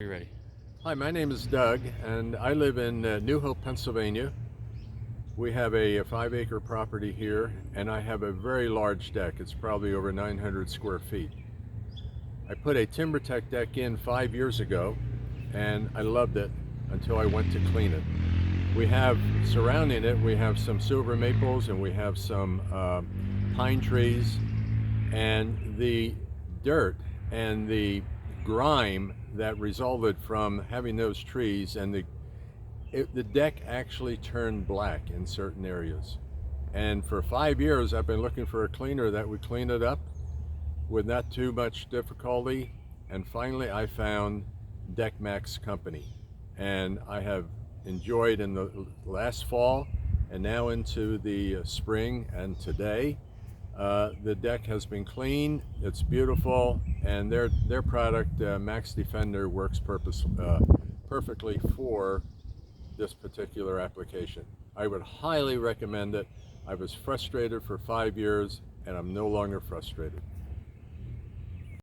You're ready. Hi, my name is Doug, and I live in New Hope, Pennsylvania. We have a 5-acre property here, and I have a very large deck. It's probably over 900 square feet. I put a TimberTech deck in 5 years ago, and I loved it until I went to clean it. We have surrounding it, we have some silver maples, and we have some pine trees, and the dirt and the grime that resulted from having those trees, and the deck actually turned black in certain areas. And for 5 years I've been looking for a cleaner that would clean it up with not too much difficulty, and finally I found DeckMAX's company, and I have enjoyed in the last fall and now into the spring and today. The deck has been cleaned, it's beautiful, and their product, Max Defender, works perfectly for this particular application. I would highly recommend it. I was frustrated for 5 years, and I'm no longer frustrated.